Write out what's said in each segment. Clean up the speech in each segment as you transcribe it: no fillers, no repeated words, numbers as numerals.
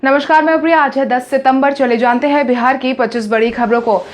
नमस्कार, मैं प्रिया। आज है 10 सितंबर। चले जानते हैं बिहार की 25 बड़ी खबरों को।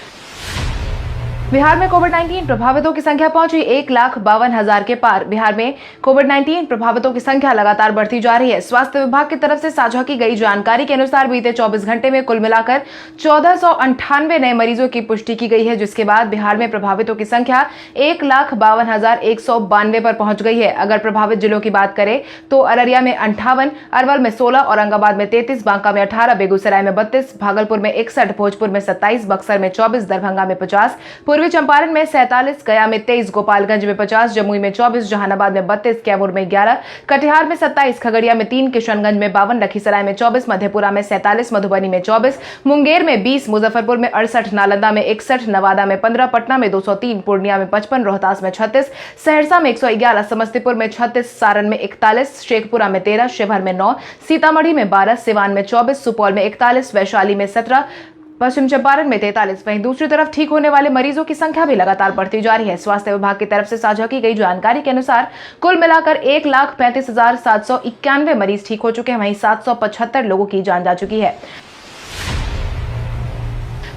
बिहार में कोविड-19 प्रभावितों की संख्या पहुंची 1,52,000 के पार। बिहार में कोविड-19 प्रभावितों की संख्या लगातार बढ़ती जा रही है। स्वास्थ्य विभाग की तरफ से साझा की गई जानकारी के अनुसार बीते 24 घंटे में कुल मिलाकर 1498 नए मरीजों की पुष्टि की गई है, जिसके बाद बिहार में प्रभावितों की संख्या 1,52,192 पर पहुंच गई है। अगर प्रभावित जिलों की बात करें तो अररिया में 58, अरवल में 16, औरंगाबाद में 33, बांका में 18, बेगूसराय में 32, भागलपुर में 61, भोजपुर में 27, बक्सर में 24, दरभंगा में 50, पूर्वी चंपारण में 47, गया में 23, गोपालगंज में 50, जमुई में 24, जहानाबाद में 32, कैमूर में 11, कटिहार में 27, खगड़िया में 3, किशनगंज में 52, लखीसराय में 24, मधेपुरा में 47, मधुबनी में 24, मुंगेर में 20, मुजफ्फरपुर में 68, नालंदा में 61, नवादा में 15, पटना में 203, पूर्णिया में 55, रोहतास में 36, सहरसा में 111, समस्तीपुर में 36, सारण में 41, शेखपुरा में 13, शिवहर में 9, सीतामढ़ी में 12, सिवान में 24, सुपौल में 41, वैशाली में 17, पश्चिम चंपारण में 43। वहीं दूसरी तरफ ठीक होने वाले मरीजों की संख्या भी लगातार बढ़ती जा रही है। स्वास्थ्य विभाग की तरफ से साझा की गई जानकारी के अनुसार कुल मिलाकर 1,35,791 मरीज ठीक हो चुके हैं। वहीं 775 लोगों की जान जा चुकी है।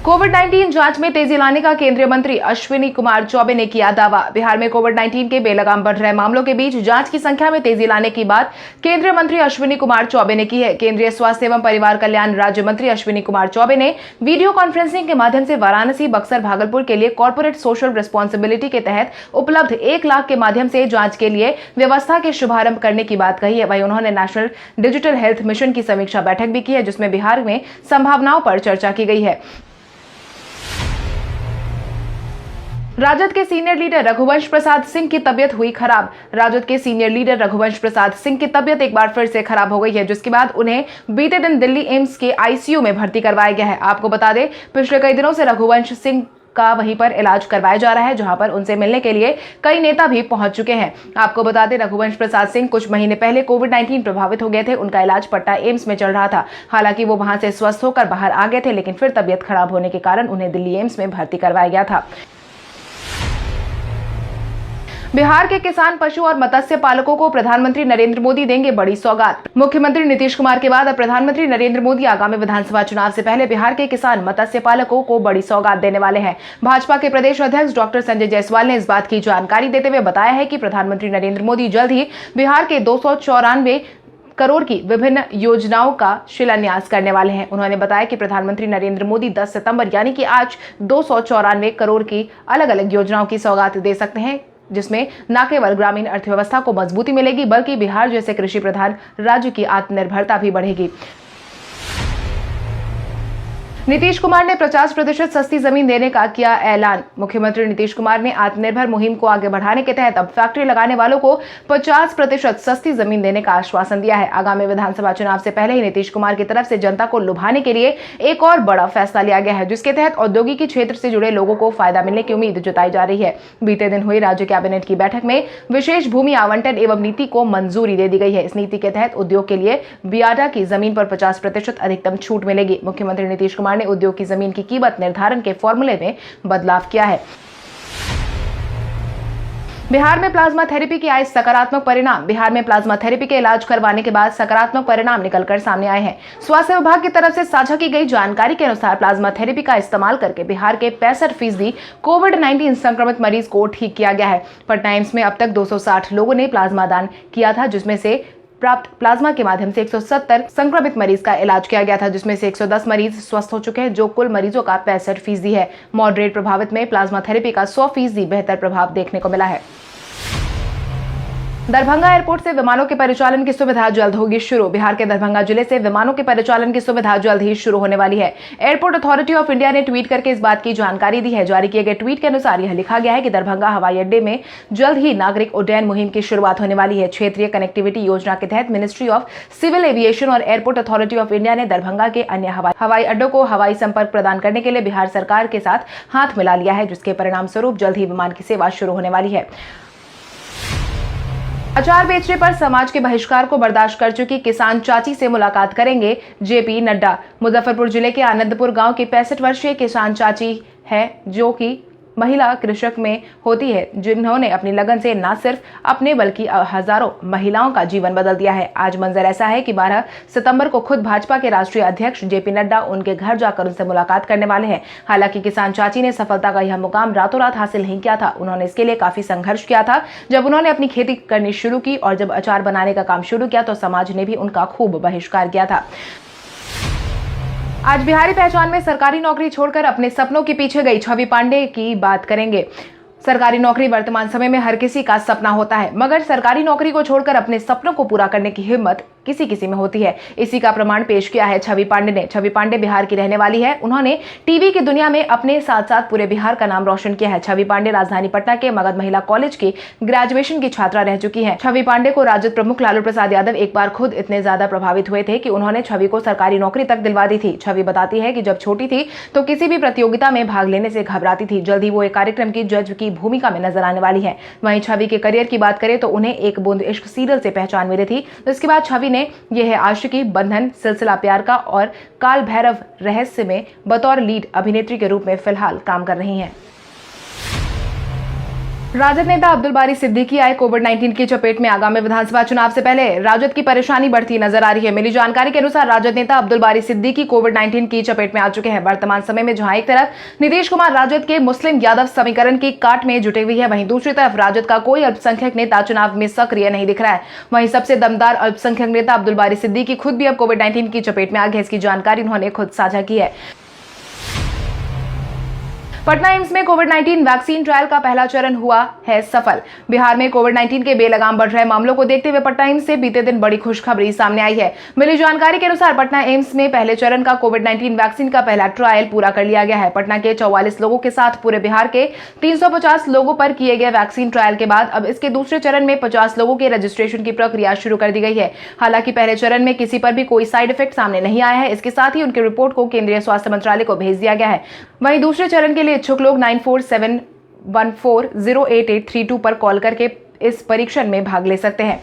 कोविड-19 जांच में तेजी लाने का केंद्रीय मंत्री अश्विनी कुमार चौबे ने किया दावा। बिहार में कोविड-19 के बेलगाम बढ़ रहे मामलों के बीच जांच की संख्या में तेजी लाने की बात केंद्रीय मंत्री अश्विनी कुमार चौबे ने की है। केंद्रीय स्वास्थ्य एवं परिवार कल्याण राज्य मंत्री अश्विनी कुमार चौबे ने वीडियो कॉन्फ्रेंसिंग के माध्यम से वाराणसी, बक्सर, भागलपुर के लिए कॉर्पोरेट सोशल रिस्पॉन्सिबिलिटी के तहत उपलब्ध 1 लाख के माध्यम से जांच के लिए व्यवस्था के शुभारंभ करने की बात कही है। वहीं उन्होंने नेशनल डिजिटल हेल्थ मिशन की समीक्षा बैठक भी की है, जिसमें बिहार में संभावनाओं पर चर्चा की गई है। राजद के सीनियर लीडर रघुवंश प्रसाद सिंह की तबियत हुई खराब। राजद के सीनियर लीडर रघुवंश प्रसाद सिंह की तबियत एक बार फिर से खराब हो गई है, जिसके बाद उन्हें बीते दिन दिल्ली एम्स के आईसीयू में भर्ती करवाया गया है। आपको बता दें, पिछले कई दिनों से रघुवंश सिंह का वहीं पर इलाज करवाया जा रहा है, जहां पर उनसे मिलने के लिए कई नेता भी पहुंच चुके हैं। आपको बता दें, रघुवंश प्रसाद सिंह कुछ महीने पहले कोविड-19 प्रभावित हो गए थे। उनका इलाज पटना एम्स में चल रहा था। हालांकि वो वहां से स्वस्थ होकर बाहर आ गए थे, लेकिन फिर तबियत खराब होने के कारण उन्हें दिल्ली एम्स में भर्ती करवाया गया था। बिहार के किसान, पशु और मत्स्य पालकों को प्रधानमंत्री नरेंद्र मोदी देंगे बड़ी सौगात। मुख्यमंत्री नीतीश कुमार के बाद अब प्रधानमंत्री नरेंद्र मोदी आगामी विधानसभा चुनाव से पहले बिहार के किसान, मत्स्य पालकों को बड़ी सौगात देने वाले हैं। भाजपा के प्रदेश अध्यक्ष डॉक्टर संजय जायसवाल ने इस बात की जानकारी देते हुए बताया है कि प्रधानमंत्री नरेंद्र मोदी जल्द ही बिहार के 294 करोड़ की विभिन्न योजनाओं का शिलान्यास करने वाले हैं। उन्होंने बताया कि प्रधानमंत्री नरेंद्र मोदी 10 सितंबर यानी कि आज 294 करोड़ की अलग अलग योजनाओं की सौगात दे सकते हैं, जिसमें न केवल ग्रामीण अर्थव्यवस्था को मजबूती मिलेगी, बल्कि बिहार जैसे कृषि प्रधान राज्य की आत्मनिर्भरता भी बढ़ेगी। नीतीश कुमार ने 50% सस्ती जमीन देने का किया ऐलान। मुख्यमंत्री नीतीश कुमार ने आत्मनिर्भर मुहिम को आगे बढ़ाने के तहत अब फैक्ट्री लगाने वालों को 50% सस्ती जमीन देने का आश्वासन दिया है। आगामी विधानसभा चुनाव से पहले ही नीतीश कुमार की तरफ से जनता को लुभाने के लिए एक और बड़ा फैसला लिया गया है, जिसके तहत औद्योगिकी क्षेत्र से जुड़े लोगों को फायदा मिलने की उम्मीद जताई जा रही है। बीते दिन हुई राज्य कैबिनेट की बैठक में विशेष भूमि आवंटन एवं नीति को मंजूरी दे दी गई है। इस नीति के तहत उद्योग के लिए बियाडा की जमीन पर 50% अधिकतम छूट मिलेगी। मुख्यमंत्री नीतीश कुमार ने उद्योग की जमीन की कीमत निर्धारण के फॉर्मूले में बदलाव किया है। बिहार में प्लाज्मा थेरेपी के आए सकारात्मक परिणाम। बिहार में प्लाज्मा थेरेपी के इलाज करवाने के बाद सकारात्मक परिणाम निकलकर सामने आए हैं। स्वास्थ्य विभाग की तरफ से साझा की गई जानकारी के अनुसार प्लाज्मा थेरेपी का इस्तेमाल करके बिहार के 65% कोविड-19 संक्रमित मरीज को ठीक किया गया है। पटना एम्स में अब तक 260 लोगों ने प्लाज्मा दान किया था, जिसमें से प्राप्त प्लाज्मा के माध्यम से 170 संक्रमित मरीज का इलाज किया गया था, जिसमें से 110 मरीज स्वस्थ हो चुके हैं, जो कुल मरीजों का 65% है। मॉडरेट प्रभावित में प्लाज्मा थेरेपी का 100% बेहतर प्रभाव देखने को मिला है। दरभंगा एयरपोर्ट से विमानों के परिचालन की सुविधा जल्द होगी शुरू। बिहार के दरभंगा जिले से विमानों के परिचालन की सुविधा जल्द ही शुरू होने वाली है। एयरपोर्ट अथॉरिटी ऑफ इंडिया ने ट्वीट करके इस बात की जानकारी दी है। जारी किए गए ट्वीट के अनुसार यह लिखा गया है कि दरभंगा हवाई अड्डे में जल्द ही नागरिक उड्डयन मुहिम की शुरुआत होने वाली है। क्षेत्रीय कनेक्टिविटी योजना के तहत मिनिस्ट्री ऑफ सिविल एविएशन और एयरपोर्ट अथॉरिटी ऑफ इंडिया ने दरभंगा के अन्य हवाई अड्डों को हवाई संपर्क प्रदान करने के लिए बिहार सरकार के साथ हाथ मिला लिया है, जिसके परिणाम स्वरूप जल्द ही विमान की सेवा शुरू होने वाली है। अचार बेचने पर समाज के बहिष्कार को बर्दाश्त कर चुकी किसान चाची से मुलाकात करेंगे जेपी नड्डा। मुजफ्फरपुर जिले के आनंदपुर गांव की 65 वर्षीय किसान चाची है, जो कि महिला कृषक में होती है, जिन्होंने अपनी लगन से न सिर्फ अपने बल्कि हजारों महिलाओं का जीवन बदल दिया है। आज मंजर ऐसा है कि 12 सितंबर को खुद भाजपा के राष्ट्रीय अध्यक्ष जेपी नड्डा उनके घर जाकर उनसे मुलाकात करने वाले हैं। हालांकि किसान चाची ने सफलता का यह मुकाम रातों रात हासिल नहीं किया था। उन्होंने इसके लिए काफी संघर्ष किया था। जब उन्होंने अपनी खेती करनी शुरू की और जब अचार बनाने का काम शुरू किया तो समाज ने भी उनका खूब बहिष्कार किया था। आज बिहारी पहचान में सरकारी नौकरी छोड़कर अपने सपनों के पीछे गई छवि पांडे की बात करेंगे। सरकारी नौकरी वर्तमान समय में हर किसी का सपना होता है, मगर सरकारी नौकरी को छोड़कर अपने सपनों को पूरा करने की हिम्मत किसी किसी में होती है। इसी का प्रमाण पेश किया है छवि पांडे ने। छवि पांडे बिहार की रहने वाली है। उन्होंने टीवी की दुनिया में अपने साथ साथ पूरे बिहार का नाम रोशन किया है। छवि पांडे राजधानी पटना के मगध महिला कॉलेज की ग्रेजुएशन की छात्रा रह चुकी है। छवि पांडे को राजद प्रमुख लालू प्रसाद यादव एक बार खुद इतने ज्यादा प्रभावित हुए थे कि उन्होंने छवि को सरकारी नौकरी तक दिलवा दी थी। छवि बताती है कि जब छोटी थी तो किसी भी प्रतियोगिता में भाग लेने से घबराती थी। जल्द ही वो एक कार्यक्रम की जज की भूमिका में नजर आने वाली है। वहीं छवि के करियर की बात करें तो उन्हें एक बूंद इश्क सीरियल से पहचान मिली थी। इसके बाद छवि ने यह आशिकी, बंधन, सिलसिला प्यार का और काल भैरव रहस्य में बतौर लीड अभिनेत्री के रूप में फिलहाल काम कर रही हैं। राजद नेता अब्दुल बारी सिद्दीकी आए कोविड-19 की चपेट में। आगामी विधानसभा चुनाव से पहले राजद की परेशानी बढ़ती नजर आ रही है। मिली जानकारी के अनुसार राजद नेता अब्दुल बारी सिद्दीकी कोविड-19 की चपेट में आ चुके हैं। वर्तमान समय में जहां एक तरफ नीतीश कुमार राजद के मुस्लिम यादव समीकरण की काट में जुटे हुए हैं, वहीं दूसरी तरफ राजद का कोई अल्पसंख्यक नेता चुनाव में सक्रिय नहीं दिख रहा है। वहीं सबसे दमदार अल्पसंख्यक नेता अब्दुल बारी सिद्दीकी खुद भी अब कोविड-19 की चपेट में आ गए। इसकी जानकारी उन्होंने खुद साझा की है। पटना एम्स में कोविड-19 वैक्सीन ट्रायल का पहला चरण हुआ है सफल। बिहार में कोविड-19 के बेलगाम बढ़ रहे मामलों को देखते हुए पटना एम्स से बीते दिन बड़ी खुशखबरी सामने आई है। मिली जानकारी के अनुसार पटना एम्स में पहले चरण का कोविड-19 वैक्सीन का पहला ट्रायल पूरा कर लिया गया है। पटना के 44 लोगों के साथ पूरे बिहार के 350 लोगों पर किए गए वैक्सीन ट्रायल के बाद अब इसके दूसरे चरण में 50 लोगों के रजिस्ट्रेशन की प्रक्रिया शुरू कर दी गई है। हालांकि पहले चरण में किसी पर भी कोई साइड इफेक्ट सामने नहीं आया है। इसके साथ ही उनकी रिपोर्ट को केंद्रीय स्वास्थ्य मंत्रालय को भेज दिया गया है। वहीं दूसरे चरण के लिए इच्छुक लोग 9471408832 पर कॉल करके इस परीक्षण में भाग ले सकते हैं।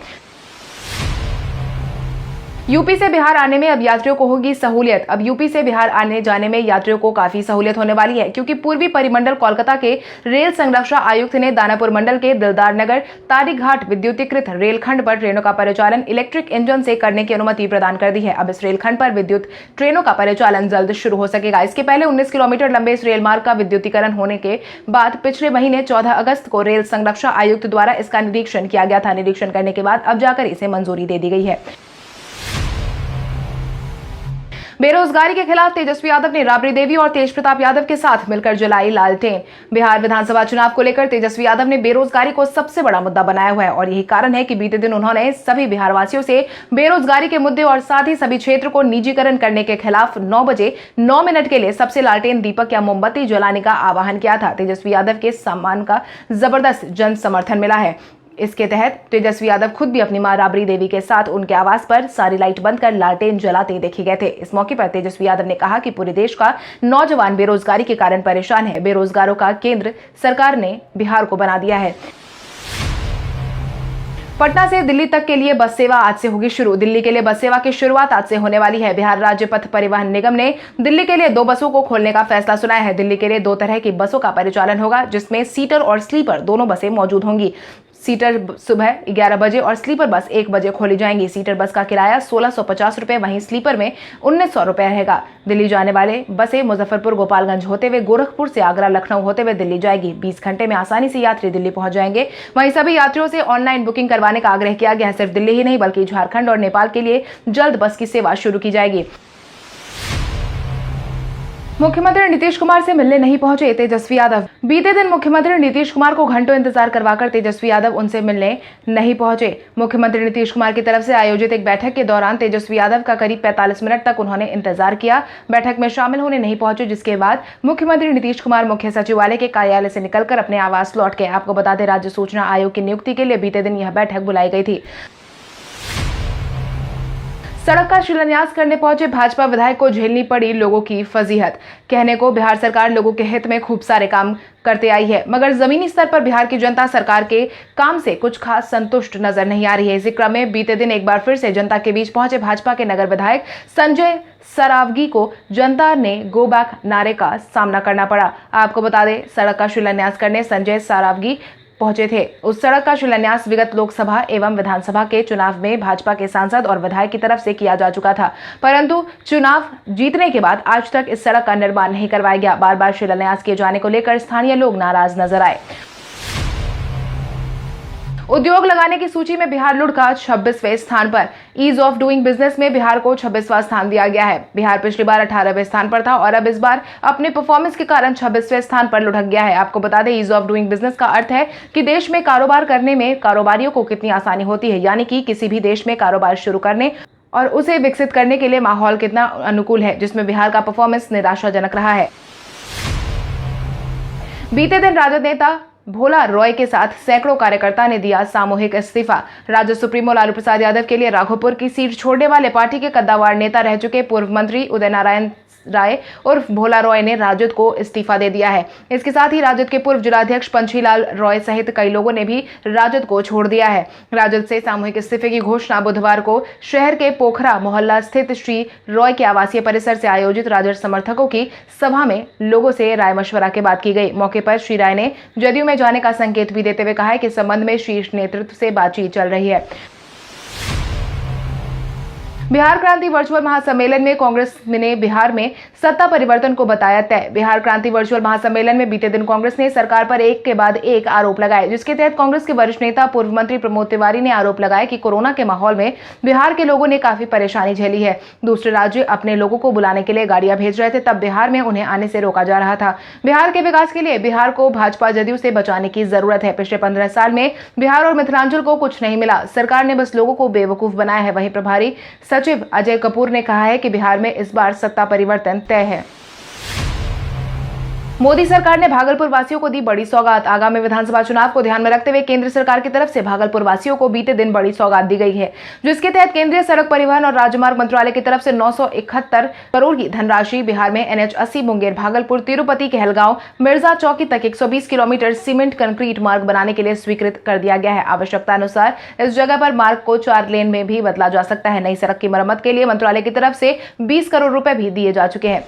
यूपी से बिहार आने में अब यात्रियों को होगी सहूलियत। अब यूपी से बिहार आने जाने में यात्रियों को काफी सहूलियत होने वाली है, क्योंकि पूर्वी परिमंडल कोलकाता के रेल संरक्षा आयुक्त ने दानापुर मंडल के दिलदार नगर तारीघाट विद्युतीकृत रेलखंड पर ट्रेनों का परिचालन इलेक्ट्रिक इंजन से करने की अनुमति प्रदान कर दी है। अब इस रेलखंड पर विद्युत ट्रेनों का परिचालन जल्द शुरू हो सकेगा। इसके पहले 19 किलोमीटर लंबे इस रेलमार्ग का विद्युतीकरण होने के बाद पिछले महीने 14 अगस्त को रेल संरक्षा आयुक्त द्वारा इसका निरीक्षण किया गया था। निरीक्षण करने के बाद अब जाकर इसे मंजूरी दे दी गई है। बेरोजगारी के खिलाफ तेजस्वी यादव ने राबड़ी देवी और तेज प्रताप यादव के साथ मिलकर जलाई लालटेन। बिहार विधानसभा चुनाव को लेकर तेजस्वी यादव ने बेरोजगारी को सबसे बड़ा मुद्दा बनाया हुआ है और यही कारण है कि बीते दिन उन्होंने सभी बिहार वासियों से बेरोजगारी के मुद्दे और साथ ही सभी क्षेत्र को निजीकरण करने के खिलाफ 9 बजे 9 मिनट के लिए सबसे लालटेन, दीपक या मोमबत्ती जलाने का आह्वान किया था। तेजस्वी यादव के सम्मान का जबरदस्त जन समर्थन मिला है। इसके तहत तेजस्वी यादव खुद भी अपनी मां राबड़ी देवी के साथ उनके आवास पर सारी लाइट बंद कर लालटेन जलाते देखे गए थे। इस मौके पर तेजस्वी यादव ने कहा कि पूरे देश का नौजवान बेरोजगारी के कारण परेशान है। बेरोजगारों का केंद्र सरकार ने बिहार को बना दिया है। पटना से दिल्ली तक के लिए बस सेवा आज से होगी शुरू। दिल्ली के लिए बस सेवा की शुरुआत आज से होने वाली है। बिहार राज्य पथ परिवहन निगम ने दिल्ली के लिए 2 बसों को खोलने का फैसला सुनाया है। दिल्ली के लिए 2 तरह की बसों का परिचालन होगा, जिसमें सीटर और स्लीपर दोनों बसें मौजूद होंगी। सीटर सुबह 11 बजे और स्लीपर बस 1 बजे खोली जाएंगी। सीटर बस का किराया 1650 रुपए, वहीं स्लीपर में 1900 रुपए रहेगा। दिल्ली जाने वाले बसें मुजफ्फरपुर, गोपालगंज होते हुए गोरखपुर से आगरा, लखनऊ होते हुए दिल्ली जाएगी। 20 घंटे में आसानी से यात्री दिल्ली पहुंच जाएंगे। वहीं सभी यात्रियों से ऑनलाइन बुकिंग करवाने का आग्रह किया गया है। सिर्फ दिल्ली ही नहीं बल्कि झारखंड और नेपाल के लिए जल्द बस की सेवा शुरू की जाएगी। मुख्यमंत्री नीतीश कुमार से मिलने नहीं पहुंचे तेजस्वी यादव। बीते दिन मुख्यमंत्री नीतीश कुमार को घंटों इंतजार करवाकर तेजस्वी यादव उनसे मिलने नहीं पहुंचे। मुख्यमंत्री नीतीश कुमार की तरफ से आयोजित एक बैठक के दौरान तेजस्वी यादव का करीब 45 मिनट तक उन्होंने इंतजार किया। बैठक में शामिल होने नहीं पहुंचे, जिसके बाद मुख्यमंत्री नीतीश कुमार मुख्य सचिवालय के कार्यालय से निकलकर अपने आवास लौट गए। आपको बता दें, राज्य सूचना आयोग की नियुक्ति के लिए बीते दिन यह बैठक बुलाई गई थी। सड़क का शिलान्यास करने पहुंचे भाजपा विधायक को झेलनी पड़ी लोगों की फजीहत। कहने को बिहार सरकार लोगों के हित में खूब सारे काम करते आई है, मगर जमीनी स्तर पर बिहार की जनता सरकार के काम से कुछ खास संतुष्ट नजर नहीं आ रही है। इसी क्रम में बीते दिन एक बार फिर से जनता के बीच पहुंचे भाजपा के नगर विधायक संजय सरावगी को जनता ने गो बैक नारे का सामना करना पड़ा। आपको बता दें, सड़क का शिलान्यास करने संजय सरावगी पहुंचे थे। उस सड़क का शिलान्यास विगत लोकसभा एवं विधानसभा के चुनाव में भाजपा के सांसद और विधायक की तरफ से किया जा चुका था, परंतु चुनाव जीतने के बाद आज तक इस सड़क का निर्माण नहीं करवाया गया। बार बार शिलान्यास किए जाने को लेकर स्थानीय लोग नाराज नजर आए। उद्योग लगाने की सूची में बिहार लुढ़का 26वें स्थान पर। ईज ऑफ डूइंग बिजनेस में बिहार को 26वां स्थान दिया गया है। बिहार पिछली बार 18वें स्थान पर था और अब इस बार अपने परफॉर्मेंस के कारण 26वें स्थान पर लुढ़क गया है। आपको बता दें, ईज ऑफ डूइंग बिजनेस का अर्थ है कि देश में कारोबार करने में कारोबारियों को कितनी आसानी होती है, यानी कि किसी भी देश में कारोबार शुरू करने और उसे विकसित करने के लिए माहौल कितना अनुकूल है, जिसमें बिहार का परफॉर्मेंस निराशाजनक रहा है। बीते दिन राजद नेता भोला रॉय के साथ सैकड़ों कार्यकर्ता ने दिया सामूहिक इस्तीफा। राजद सुप्रीमो लालू प्रसाद यादव के लिए राघोपुर की सीट छोड़ने वाले पार्टी के कद्दावर नेता रह चुके पूर्व मंत्री उदय नारायण राय उर्फ भोला रॉय ने राजद को इस्तीफा दे दिया है। इसके साथ ही राजद के पूर्व जिलाध्यक्ष पंछीलाल रॉय सहित कई लोगों ने भी राजद को छोड़ दिया है। राजद से सामूहिक इस्तीफे की घोषणा बुधवार को शहर के पोखरा मोहल्ला स्थित श्री रॉय के आवासीय परिसर से आयोजित राजद समर्थकों की सभा में लोगों से राय मशवरा के बाद की गई। मौके पर श्री राय ने जदयू में जाने का संकेत भी देते हुए कहा है कि इस संबंध में शीर्ष नेतृत्व से बातचीत चल रही है। बिहार क्रांति वर्चुअल महासम्मेलन में कांग्रेस ने बिहार में सत्ता परिवर्तन को बताया तय। बिहार क्रांति वर्चुअल महासम्मेलन में बीते दिन कांग्रेस ने सरकार पर एक के बाद एक आरोप लगाए, जिसके तहत कांग्रेस के वरिष्ठ नेता पूर्व मंत्री प्रमोद तिवारी ने आरोप लगाया कि कोरोना के माहौल में बिहार के लोगों ने काफी परेशानी झेली है। दूसरे राज्य अपने लोगों को बुलाने के लिए गाड़ियां भेज रहे थे, तब बिहार में उन्हें आने से रोका जा रहा था। बिहार के विकास के लिए बिहार को भाजपा जदयू से बचाने की जरूरत है। पिछले 15 साल में बिहार और मिथिलांचल को कुछ नहीं मिला, सरकार ने बस लोगों को बेवकूफ बनाया है। वहीं प्रभारी सचिव अजय कपूर ने कहा है कि बिहार में इस बार सत्ता परिवर्तन तय है। मोदी सरकार ने भागलपुर वासियों को दी बड़ी सौगात। आगामी विधानसभा चुनाव को ध्यान में रखते हुए केंद्र सरकार की तरफ से भागलपुर वासियों को बीते दिन बड़ी सौगात दी गई है, जिसके तहत केंद्रीय सड़क परिवहन और राजमार्ग मंत्रालय की तरफ से 971 करोड़ की धनराशि बिहार में NH 80 मुंगेर भागलपुर तिरुपति कहलगांव मिर्जा चौकी तक 120 किलोमीटर सीमेंट कंक्रीट मार्ग बनाने के लिए स्वीकृत कर दिया गया है। आवश्यकता अनुसार इस जगह पर मार्ग को 4 लेन में भी बदला जा सकता है। नई सड़क की मरम्मत के लिए मंत्रालय की तरफ से 20 करोड़ रुपए भी दिए जा चुके हैं।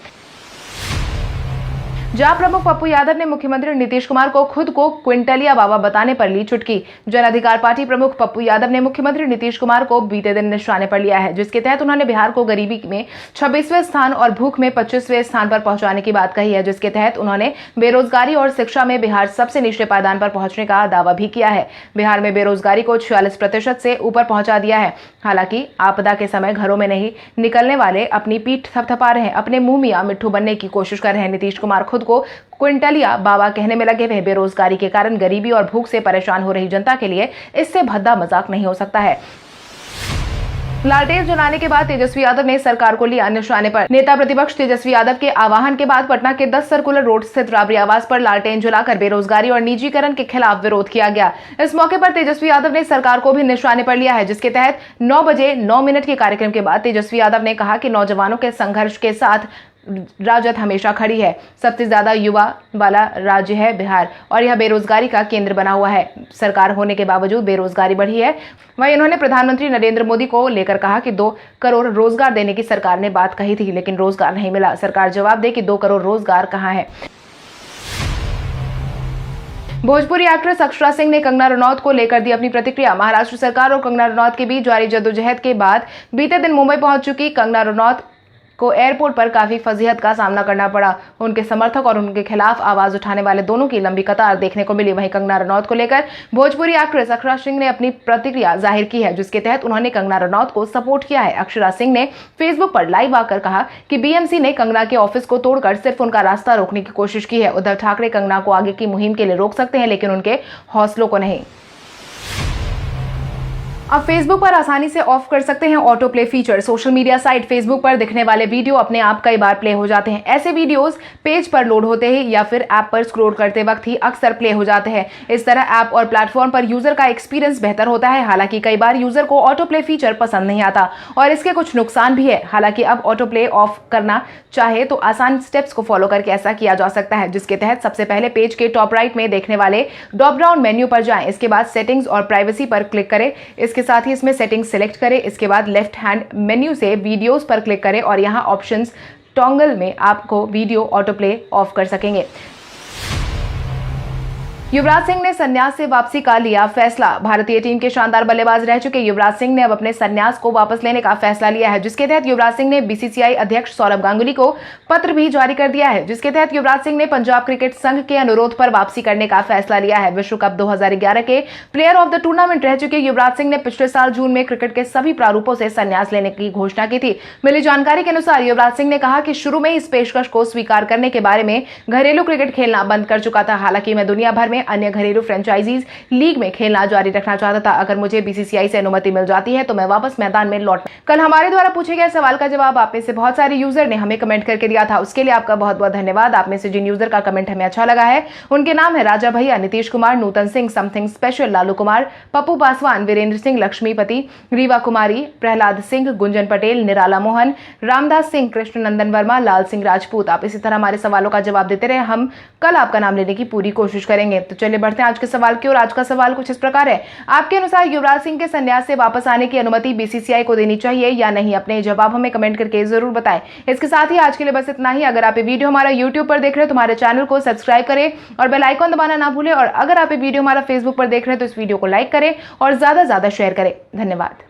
जहां प्रमुख पप्पू यादव ने मुख्यमंत्री नीतीश कुमार को खुद को क्विंटलिया बाबा बताने पर ली चुटकी। जन अधिकार पार्टी प्रमुख पप्पू यादव ने मुख्यमंत्री नीतीश कुमार को बीते दिन निशाने पर लिया है, जिसके तहत उन्होंने बिहार को गरीबी में 26वें स्थान और भूख में 25वें स्थान पर पहुंचाने की बात कही है, जिसके तहत उन्होंने बेरोजगारी और शिक्षा में बिहार सबसे निचले पायदान पर पहुंचने का दावा भी किया है। बिहार में बेरोजगारी को 46% से ऊपर पहुंचा दिया है। हालांकि आपदा के समय घरों में नहीं निकलने वाले अपनी पीठ थपथपा रहे हैं, अपने मुंह मियां मिट्ठू बनने की कोशिश कर रहे हैं। नीतीश कुमार खुद को क्विंटलिया बाबा कहने में लगे हुए। बेरोजगारी के कारण गरीबी और भूख से परेशान हो रही जनता के लिए इससे भद्दा मजाक नहीं हो सकता है। लालटेन जलाने के बाद तेजस्वी यादव ने सरकार को लिया निशाने पर। नेता प्रतिपक्ष तेजस्वी यादव के आह्वान के बाद पटना के 10 सर्कुलर रोड स्थित राबरी आवास पर लालटेन जलाकर बेरोजगारी और निजीकरण के खिलाफ विरोध किया गया। इस मौके पर तेजस्वी यादव ने सरकार को भी निशाने पर लिया है, जिसके तहत 9 बजे 9 मिनट के कार्यक्रम के बाद तेजस्वी यादव ने कहा कि नौजवानों के संघर्ष के साथ राजद हमेशा खड़ी है। सबसे ज्यादा युवा वाला राज्य है बिहार और यह बेरोजगारी का केंद्र बना हुआ है। सरकार होने के बावजूद बेरोजगारी बढ़ी है। वहीं उन्होंने प्रधानमंत्री नरेंद्र मोदी को लेकर कहा कि 2 करोड़ रोजगार देने की सरकार ने बात कही थी, लेकिन रोजगार नहीं मिला। सरकार जवाब दे कि 2 करोड़ रोजगार कहां है। भोजपुरी एक्ट्रेस अक्षरा सिंह ने कंगना रनौत को लेकर दी अपनी प्रतिक्रिया। महाराष्ट्र सरकार और कंगना रनौत के बीच जारी जद्दोजहद के बाद बीते दिन मुंबई पहुंच चुकी कंगना रनौत को एयरपोर्ट पर काफी फजीहत का सामना करना पड़ा। उनके समर्थक और उनके खिलाफ आवाज उठाने वाले दोनों की लंबी कतार देखने को मिली। वहीं कंगना रनौत को लेकर भोजपुरी एक्ट्रेस अक्षरा सिंह ने अपनी प्रतिक्रिया जाहिर की है, जिसके तहत उन्होंने कंगना रनौत को सपोर्ट किया है। अक्षरा सिंह ने फेसबुक पर लाइव आकर कहा कि बीएमसी ने कंगना के ऑफिस को तोड़कर सिर्फ उनका रास्ता रोकने की कोशिश की है। उद्धव ठाकरे कंगना को आगे की मुहिम के लिए रोक सकते हैं, लेकिन उनके हौसलों को नहीं। अब फेसबुक पर आसानी से ऑफ कर सकते हैं auto play feature. Social media site Facebook पर दिखने वाले वीडियो अपने आप कई बार प्ले हो जाते हैं। ऐसे वीडियोस पेज पर लोड होते ही या फिर ऐप पर स्क्रॉल करते वक्त ही अक्सर प्ले हो जाते हैं। इस तरह ऐप और प्लेटफॉर्म पर यूजर का एक्सपीरियंस बेहतर होता है। हालांकि कई बार यूजर को ऑटो प्ले फीचर पसंद नहीं आता और इसके कुछ नुकसान भी है। हालांकि अब ऑटो प्ले ऑफ करना चाहे तो आसान स्टेप्स को फॉलो करके ऐसा किया जा सकता है, जिसके तहत सबसे पहले पेज के टॉप राइट में देखने वाले ड्रॉप डाउन मेन्यू पर जाएं। इसके बाद सेटिंग्स और प्राइवेसी पर क्लिक करें। इसके साथ ही इसमें सेटिंग्स सिलेक्ट करें। इसके बाद लेफ्ट हैंड मेन्यू से वीडियोस पर क्लिक करें और यहां ऑप्शंस टॉगल में आपको वीडियो ऑटो प्ले ऑफ कर सकेंगे। युवराज सिंह ने संन्यास से वापसी का लिया फैसला। भारतीय टीम के शानदार बल्लेबाज रह चुके युवराज सिंह ने अब अपने संन्यास को वापस लेने का फैसला लिया है, जिसके तहत युवराज सिंह ने बीसीसीआई अध्यक्ष सौरभ गांगुली को पत्र भी जारी कर दिया है, जिसके तहत युवराज सिंह ने पंजाब क्रिकेट संघ के अनुरोध पर वापसी करने का फैसला लिया है। विश्व कप 2011 के प्लेयर ऑफ द टूर्नामेंट रह चुके युवराज सिंह ने पिछले साल जून में क्रिकेट के सभी प्रारूपों से संन्यास लेने की घोषणा की थी। मिली जानकारी के अनुसार युवराज सिंह ने कहा कि शुरू में इस पेशकश को स्वीकार करने के बारे में घरेलू क्रिकेट खेलना बंद कर चुका था। हालांकि मैं दुनिया भर में अन्य घरेलू फ्रेंचाइजीज लीग में खेलना जारी रखना चाहता था। अगर मुझे बीसीसीआई से अनुमति मिल जाती है तो मैं वापस मैदान में लौट। कल हमारे द्वारा पूछे गए सवाल का जवाब आप में से बहुत सारे यूजर ने हमें कमेंट करके दिया था, उसके लिए आपका बहुत बहुत धन्यवाद। आप में से जिन यूजर का कमेंट हमें अच्छा लगा है उनके नाम है राजा भैया, नीतीश कुमार, नूतन सिंह, समथिंग स्पेशल, लालू कुमार, पप्पू पासवान, वीरेंद्र सिंह, लक्ष्मीपति, रीवा कुमारी, प्रहलाद सिंह, गुंजन पटेल, निराला मोहन, रामदास सिंह, कृष्ण नंदन वर्मा, लाल सिंह राजपूत। आप इसी तरह हमारे सवालों का जवाब देते रहे, हम कल आपका नाम लेने की पूरी कोशिश करेंगे। तो चलिए बढ़ते हैं आज के सवाल की ओर। आज का सवाल कुछ इस प्रकार है, आपके अनुसार युवराज सिंह के संन्यास से वापस आने की अनुमति बीसीसीआई को देनी चाहिए या नहीं? अपने जवाब हमें कमेंट करके जरूर बताएं। इसके साथ ही आज के लिए बस इतना ही। अगर आप ये वीडियो हमारा यूट्यूब पर देख रहे हैं तो हमारे चैनल को सब्सक्राइब करें और बेल आइकन दबाना ना भूलें। और अगर आप ये वीडियो हमारा फेसबुक पर देख रहे हैं तो इस वीडियो को लाइक करें और ज्यादा से ज्यादा शेयर करें। धन्यवाद।